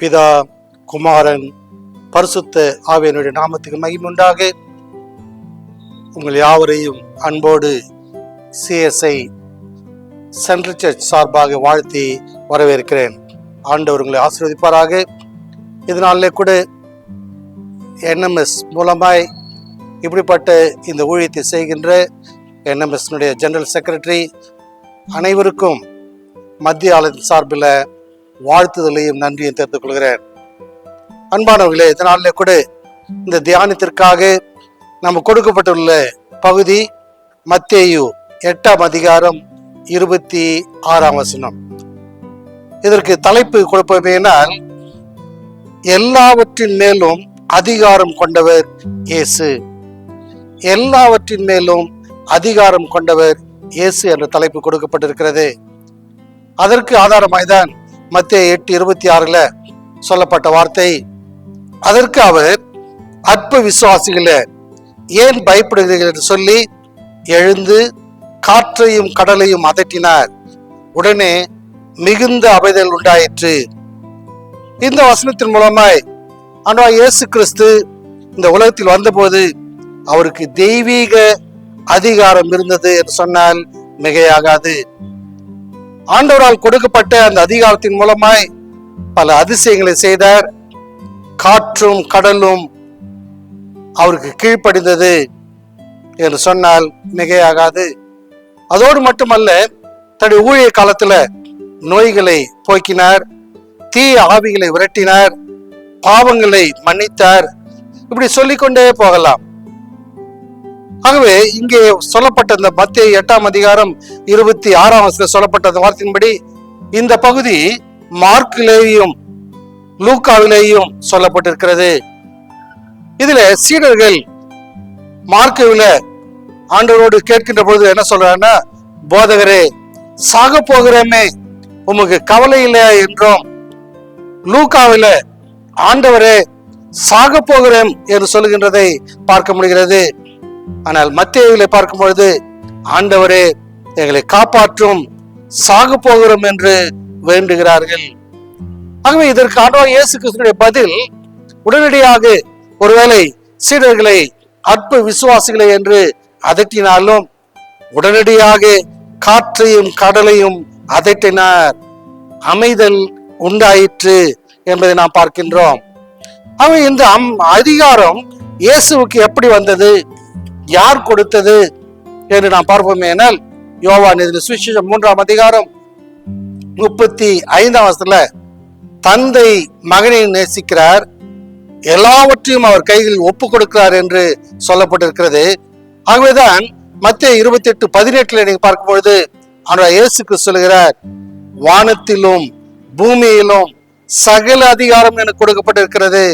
பிதா, குமாரன், பரிசுத்த ஆவியானுடைய நாமத்துக்கு மகிமை உண்டாக. உங்கள் யாவரையும் அன்போடு CSI சென்ட்ரல் சர்ச் சார்பாக வாழ்த்தி வரவேற்கிறேன். ஆண்டவர் உங்களை ஆசீர்வதிப்பாராக. இதனாலே கூட NMS மூலமாய் இப்படிப்பட்ட இந்த ஊழியத்தை செய்கின்ற NMS ஜெனரல் செக்ரட்டரி அனைவருக்கும் மத்திய ஆலயத்தின் சார்பில் வாழ்த்துதலையும் நன்றியும் தெரிந்து கொள்கிறேன். அன்பானவர்களே, இதனாலே கூட இந்த தியானத்திற்காக நம்ம கொடுக்கப்பட்டுள்ள பகுதி மத்தேயு 8ஆம் அதிகாரம் 26ஆம் வசனம். இதற்கு தலைப்பு கொடுப்பேனால், எல்லாவற்றின் மேலும் அதிகாரம் கொண்டவர் இயேசு. எல்லாவற்றின் மேலும் அதிகாரம் கொண்டவர் இயேசு என்ற தலைப்பு கொடுக்கப்பட்டிருக்கிறது. அதற்கு ஆதாரமாய்தான் மத்தேயு 8:26 சொல்லப்பட்ட வார்த்தை. அதற்கு அவர், அற்ப விசுவாசிகளே, ஏன் பயப்படுகிறீர்கள் என்று சொல்லி எழுந்து காற்றையும் கடலையும் அதட்டினார். உடனே மிகுந்த அமைதல் உண்டாயிற்று. இந்த வசனத்தின் மூலமாய் ஆண்டவர் இயேசு கிறிஸ்து இந்த உலகத்தில் வந்தபோது அவருக்கு தெய்வீக அதிகாரம் இருந்தது என்று சொன்னால் மிகையாகாது. ஆண்டவரால் கொடுக்கப்பட்ட அந்த அதிகாரத்தின் மூலமாய் பல அதிசயங்களை செய்தார். காற்றும் கடலும் அவருக்கு கீழ்ப்படிந்தது என்று சொன்னால் மிகையாகாது. அதோடு மட்டுமல்ல, தன்னுடைய ஊழிய காலத்துல நோய்களை போக்கினார், தீய ஆவிகளை விரட்டினார், பாவங்களை மன்னித்தார். இப்படி சொல்லிக்கொண்டே போகலாம். ஆகவே இங்கே சொல்லப்பட்ட இந்த மத்தேயு 8ஆம் அதிகாரம் 26ஆம் வசனத்தில் சொல்லப்பட்ட அந்த வார்த்தையின்படி இந்த பகுதி மார்க்கிலேயும் லூக்காவிலேயும் சொல்லப்பட்டிருக்கிறது. இதுல சீடர்கள் மார்க்கில ஆண்டவரோடு கேட்கின்ற பொழுது என்ன சொல்றாங்கன்னா, போதகரே, சாக போகிறோமே, உமக்கு கவலை இல்லையா என்றும், லூக்காவில ஆண்டவரே சாக போகிறேன் என்று சொல்லுகின்றதை பார்க்க முடிகிறது. ஆனால் மத்தேயுவில பார்க்கும் பொழுது, ஆண்டவரே எங்களை காப்பாற்றும், சாக போகிறோம் என்று வேண்டுகிறார்கள். ஆகவே இதற்கு ஆண்டவர் இயேசு கிறிஸ்துவினுடைய பதில் உடனடியாக, ஒருவேளை சீடர்களை அற்ப விசுவாசிகளை என்று அதட்டினாலும் உடனடியாக காற்றையும் கடலையும் அதட்டினார், அமைதல் உண்டாயிற்று என்பதை நாம் பார்க்கின்றோம். ஆகவே இந்த அதிகாரம் இயேசுவுக்கு எப்படி வந்தது, யார் கொடுத்தது என்று நாம் பார்ப்போமே. ஆனால் யோவான் சுவிசேஷம் 3ஆம் அதிகாரம் 35ஆம் வசனத்துல, தந்தை மகனை நேசிக்கிறார், எல்லாவற்றையும் அவர் கைகளில் ஒப்பு கொடுக்கிறார் என்று சொல்லப்பட்டிருக்கிறது. ஆகவேதான் மத்தேயு 28:18 நீங்க பார்க்கும் பொழுது ஆண்டவர் இயேசு கிறிஸ்து சொல்கிறார், வானத்திலும் பூமியிலும் சகல அதிகாரம் எனக்கு கொடுக்கப்பட்டிருக்கிறது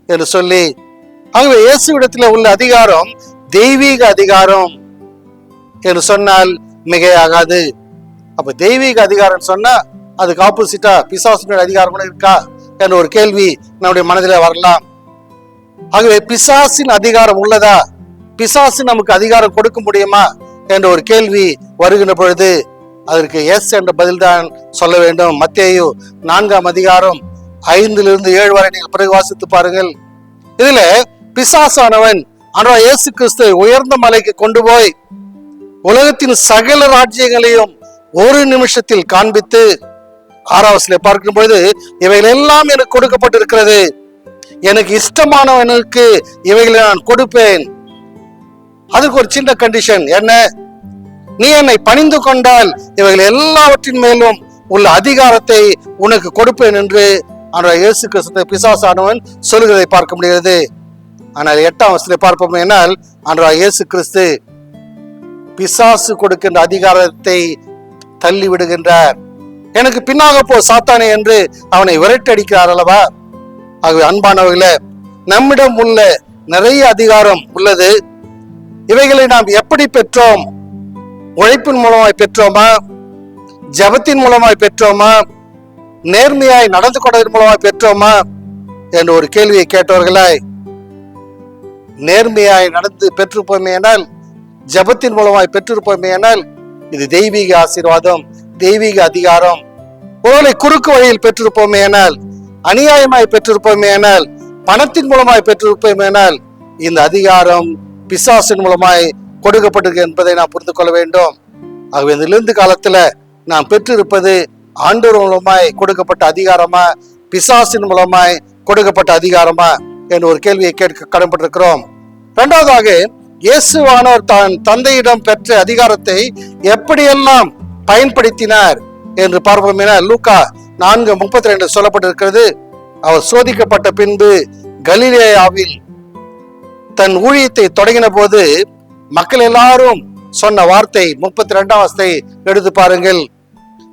என்று சொல்லி. ஆகவே இயேசுவிடத்தில் உள்ள அதிகாரம் தெய்வீக அதிகாரம் என்று சொன்னால் மிகையாகாது. அப்ப தெய்வீக அதிகாரம் சொன்னா அதுக்கு ஆப்போசிட்டா பிசாசுடைய அதிகாரம் கூட இருக்கா என்ற ஒரு கேள்வி நம்முடைய மனதில் வரலாம். ஆகவே பிசாசின் அதிகாரம் உள்ளதா, பிசாசு நமக்கு அதிகாரம் கொடுக்க முடியுமா என்ற ஒரு கேள்வி வருகின்ற பொழுது அதற்கு எஸ் என்ற பதில்தான் சொல்ல வேண்டும். மத்தேயு 4ஆம் அதிகாரம் 5-7 வரை நீங்கள் பிறகு வாசித்து பாருங்கள். இதுல பிசாசானவன் ஆண்டவர் இயேசு கிறிஸ்து உயர்ந்த மலைக்கு கொண்டு போய் உலகத்தின் சகல ராஜ்யங்களையும் ஒரு நிமிஷத்தில் காண்பித்து 6ஆம் வசனத்தை பார்க்கும் பொழுது, இவைகள் எல்லாம் எனக்கு கொடுக்கப்பட்டிருக்கிறது, எனக்கு இஷ்டமானவனுக்கு இவைகளை நான் கொடுப்பேன். அதுக்கு ஒரு சின்ன கண்டிஷன் என்ன, நீ என்னை பணிந்து கொண்டால் இவைகள் எல்லாவற்றின் மேலும் உள்ள அதிகாரத்தை உனக்கு கொடுப்பேன் என்று ஆண்டவர் இயேசு கிறிஸ்து பிசாசானவன் சொல்லுகிறதை பார்க்க முடிகிறது. ஆனால் 8ஆம் வசனத்தை பார்ப்போம். என்னால் ஆண்டவர் இயேசு கிறிஸ்து பிசாசு கொடுக்கின்ற அதிகாரத்தை தள்ளி விடுகின்றார். எனக்கு பின்னாக போ சாத்தானே என்று அவனை விரட்டடிக்கிறார் அல்லவா. ஆகவே அன்பானவர்களே, நம்மிடம் உள்ள நிறைய அதிகாரம் உள்ளது. இவைகளை நாம் எப்படி பெற்றோம்? உழைப்பின் மூலமாய் பெற்றோமா, ஜபத்தின் மூலமாய் பெற்றோமா, நேர்மையாய் நடந்து கொண்டதன் மூலமாய் பெற்றோமா என்ற ஒரு கேள்வியை கேட்டவர்களாய், நேர்மையாய் நடந்து பெற்றிருப்போமேனால், ஜபத்தின் மூலமாய் பெற்றிருப்போமேனால் இது தெய்வீக ஆசீர்வாதம், தெய்வீக அதிகாரம். ஒருவேளை குறுக்கு வழியில் பெற்றிருப்போமேனால் அநியாயமாய் பெற்றிருப்போமேனால், பணத்தின் மூலமாய் பெற்றிருப்போமேனால், இந்த அதிகாரம் பிசாசின் மூலமாய் கொடுக்கப்பட்டிருக்கு என்பதை நாம் புரிந்து கொள்ள வேண்டும். ஆகவே இந்த இருந்து காலத்துல நாம் பெற்றிருப்பது ஆண்டவர் மூலமாய் கொடுக்கப்பட்ட அதிகாரமா, பிசாசின் மூலமாய் கொடுக்கப்பட்ட அதிகாரமா என்ற ஒரு கேள்வியை கேட்க கடன்பட்டிருக்கிறோம். இரண்டாவதாக, இயேசுவானவர் தான் தந்தையிடம் பெற்ற அதிகாரத்தை எப்படியெல்லாம் பயன்படுத்தினார் என்று பார்ப்போம். என லூக்கா 4:32 சொல்லப்பட்டிருக்கிறது. அவர் சோதிக்கப்பட்ட பின்பு கலிலேயாவில் தன் ஊழியத்தை தொடங்கின போது மக்கள் எல்லாரும் சொன்ன வார்த்தை 32ஆம் வசனத்தை எடுத்து பாருங்கள்.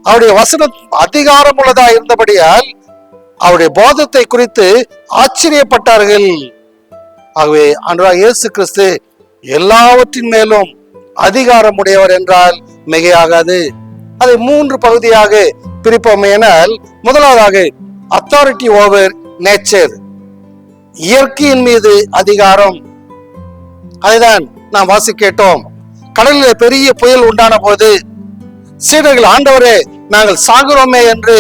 அவருடைய வசனம் அதிகாரம் உள்ளதா இருந்தபடியால் அவருடைய போதத்தை குறித்து ஆச்சரியப்பட்டார்கள். ஆகவே ஆண்டவராகிய இயேசு கிறிஸ்து எல்லாவற்றின் மேலும் அதிகாரம் உடையவர் என்றால் மிகையாகாது. அதை 3 பகுதியாக பிரிப்போம். எனால் முதலாவதாக அத்தாரிட்டி ஓவர் நேச்சர், இயற்கையின் மீது அதிகாரம். அதைதான் நாம் வாசி கேட்டோம். கடலில் பெரிய புயல் உண்டான போது சீடர்கள், ஆண்டவரே நாங்கள் சாகுறோமே என்று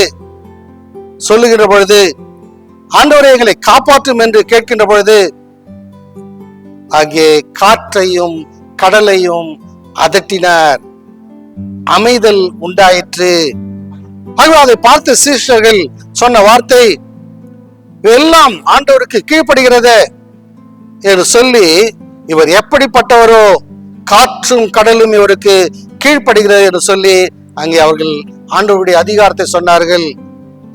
சொல்லுகின்ற பொழுது, ஆண்டவரே எங்களை காப்பாற்றும் என்று கேட்கின்ற பொழுது, அங்கே காற்றையும் கடலையும் அதட்டினார், அமைதல் உண்டாயிற்று. ஆகவே அதை பார்த்த சீஷர்கள் சொன்ன வார்த்தை, எல்லாம் ஆண்டவருக்கு கீழ்ப்படுகிறது என்று சொல்லி, இவர் எப்படிப்பட்டவரோ, காற்றும் கடலும் இவருக்கு கீழ்ப்படுகிறது என்று சொல்லி அங்கே அவர்கள் ஆண்டவருடைய அதிகாரத்தை சொன்னார்கள்.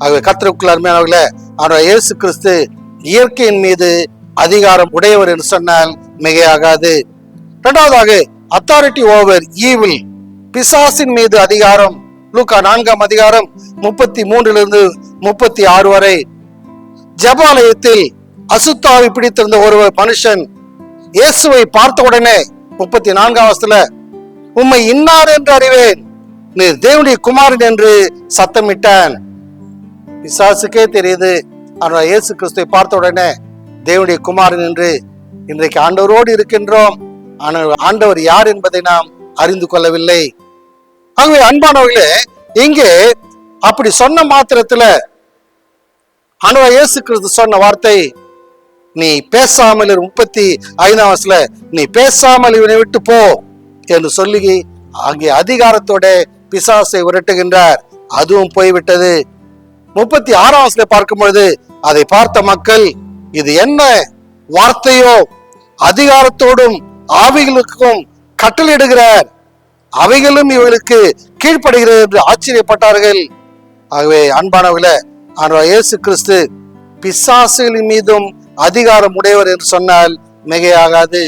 ஆகவே கர்த்தருக்குள் அருமையானவர்களே, ஆண்டவர் இயேசு கிறிஸ்து இயற்கையின் மீது அதிகாரம் உடையவர் என்று சொன்னால் மிகையாகாது. இரண்டாவதாக அத்தாரிட்டி ஓவர் ஈவில், பிசாசின் மீது அதிகாரம். லூக்கா 4ஆம் அதிகாரம் 33 36 வரை. ஜெபாலயத்தில் அசுத்தாவி பிடித்திருந்த ஒரு மனுஷன் இயேசுவை பார்த்த உடனே 34ஆம் வசனத்துல, உம்மை இன்னார் என்று அறிவேன், நீர் தேவனுடைய குமாரன் என்று சத்தமிட்டான். பிசாசுக்கே தெரியுது ஆனால் இயேசு கிறிஸ்துவை பார்த்த உடனே தேவனுடைய குமாரன் என்று. இன்றைக்கு ஆண்டவரோடு இருக்கின்றோம், ஆனால் ஆண்டவர் யார் என்பதை நாம் அறிந்து கொள்ளவில்லை. ஆகவே அன்பானவர்களே, இங்கே அப்படி சொன்ன மாத்திரத்துல ஆண்டவர் இயேசு கிறிஸ்து சொன்ன வார்த்தை, நீ பேசாமல் 35ஆம் வசனத்துல, நீ பேசாமல் இவனை விட்டு போ என்று சொல்லி அங்கே அதிகாரத்தோட பிசாசை விரட்டுகின்றார். அதுவும் போய்விட்டது. 36ஆம் வசனத்தை பார்க்கும் பொழுது அதை பார்த்த மக்கள், இது என்ன வார்த்தையோ, அதிகாரத்தோடும் ஆவிகளுக்கும் கட்டளையிடுகிறார், அவைகளும் இவர்களுக்கு கீழ்ப்படுகிறது என்று ஆச்சரியப்பட்டார்கள். ஆகவே அன்பானவர்களே, ஆண்டவர் இயேசு கிறிஸ்து பிசாசுகளின் மீதும் அதிகாரம் உடையவர் என்று சொன்னால் மிகையாகாது.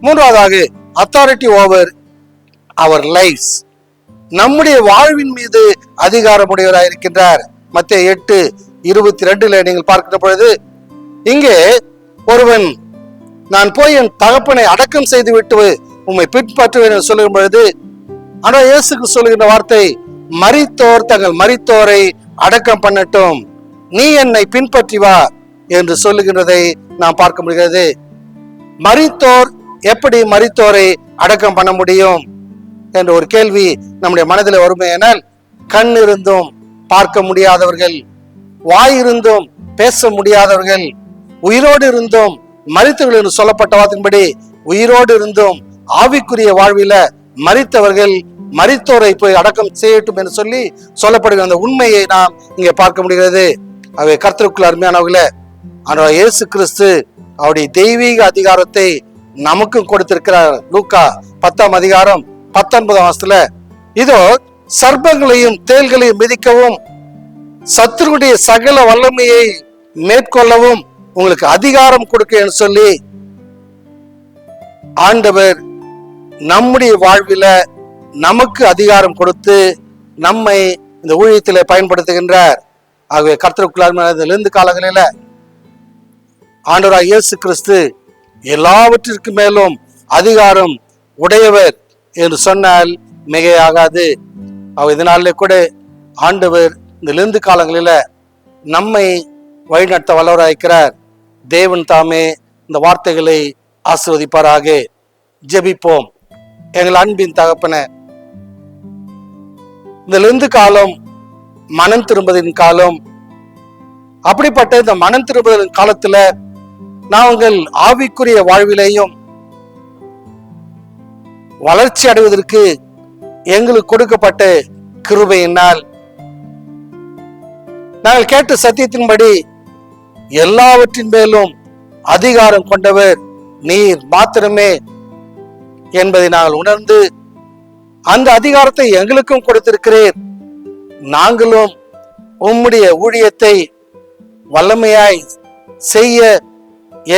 மூன்றாவதாக அத்தாரிட்டி ஓவர் அவர் லைஃப்ஸ், நம்முடைய வாழ்வின் மீது அதிகாரம் உடையவராக இருக்கின்றார். மத்தேயு 8:22 நீங்கள் பார்க்கிற பொழுது, இங்கே ஒருவன் நான் போய் என் தகப்பனை அடக்கம் செய்து விட்டு உம்மை பின்பற்றுவேன் என்று சொல்லும் பொழுது ஆண்டவர் இயேசுக்கு சொல்லுகின்ற வார்த்தை, மரித்தோர் தங்கள் மரித்தோரை அடக்கம் பண்ணட்டும், நீ என்னை பின்பற்றி வா என்று சொல்லுகின்றதை நாம் பார்க்க முடிகிறது. மரித்தோர் எப்படி மரித்தோரை அடக்கம் பண்ண முடியும் என்ற ஒரு கேள்வி நம்முடைய மனதில் வருமையானால், கண் இருந்தும் பார்க்க முடியாதவர்கள், வாய் இருந்தும் பேச முடியாதவர்கள், உயிரோடு இருந்தும் மரித்தவர்கள் என்று சொல்லப்பட்ட வார்த்தையின்படி உயிரோடு இருந்தும் ஆவிக்குரிய வாழ்வில மரித்தவர்கள் மரித்தோரை போய் அடக்கம் செய்யட்டும் என்று சொல்லி சொல்லப்படுகிற அந்த உண்மையை நாம் இங்கே பார்க்க முடிகிறது. அவை கர்த்தருக்குள் அருமையானவர்களே, ஆண்டவர் இயேசு கிறிஸ்து அவருடைய தெய்வீக அதிகாரத்தை நமக்கும் கொடுத்திருக்கிறார். லூக்கா 10ஆம் அதிகாரம் 19ஆம் வசனத்துல, இதோ சர்ப்பங்களையும் தேள்களையும் மிதிக்கவும் சத்துருடைய சகல வல்லமையை மேற்கொள்ளவும் உங்களுக்கு அதிகாரம் கொடுக்க சொல்லி ஆண்டவர் நம்முடைய வாழ்வில நமக்கு அதிகாரம் கொடுத்து நம்மை இந்த ஊழியத்திலே பயன்படுத்துகின்றார். ஆகவே கர்த்தருக்குள்ளார்ந்த காலங்களில ஆண்டவராகிய இயேசு கிறிஸ்து எல்லாவற்றிற்கு மேலும் அதிகாரம் உடையவர் என்று சொன்னால் மிகையாகாது. இதனாலே கூட ஆண்டவர் இந்த லெந்து காலங்களில நம்மை வழிநடத்த வல்லவராயிருக்கிறார். தேவன் தாமே இந்த வார்த்தைகளை ஆசீர்வதிப்பாராக. ஜெபிப்போம். எங்கள் அன்பின் தகப்பனே, இந்த லெந்து காலம் மனம் திரும்பதின் காலம். அப்படிப்பட்ட இந்த மனம் திரும்புதல் காலத்துல நாங்கள் ஆவிக்குரிய வாழ்விலேயும் வளர்ச்சி அடைவதற்கு எங்களுக்கு கொடுக்கப்பட்ட கிருபையினால் நாங்கள் கேட்ட சத்தியத்தின்படி எல்லாவற்றின் மேலும் அதிகாரம் கொண்டவர் நீர் மாத்திரமே என்பதை நாங்கள் உணர்ந்து அந்த அதிகாரத்தை எங்களுக்கும் கொடுத்திருக்கிறீர். நாங்களும் உம்முடைய ஊழியத்தை வல்லமையாய் செய்ய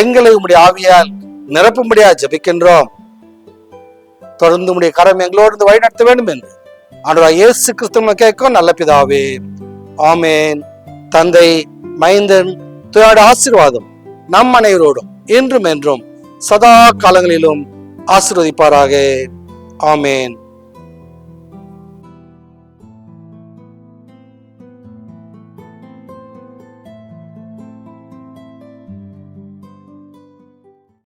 எங்களை உம்முடைய ஆவியால் நிரப்பும்படியா ஜெபிக்கின்றோம். தொடர்ந்து உம்முடைய கரம் எங்களோடு வழிநடத்த வேண்டும் என்று ஆண்டவராகிய இயேசு கிறிஸ்துவின் கேட்கும் நல்ல பிதாவே, ஆமேன். தந்தை, மைந்தன், தூயோட ஆசீர்வாதம் நம் அனைவரோடும் இன்றும் என்றும் சதா காலங்களிலும் ஆசீர்வதிப்பாராக. ஆமேன்.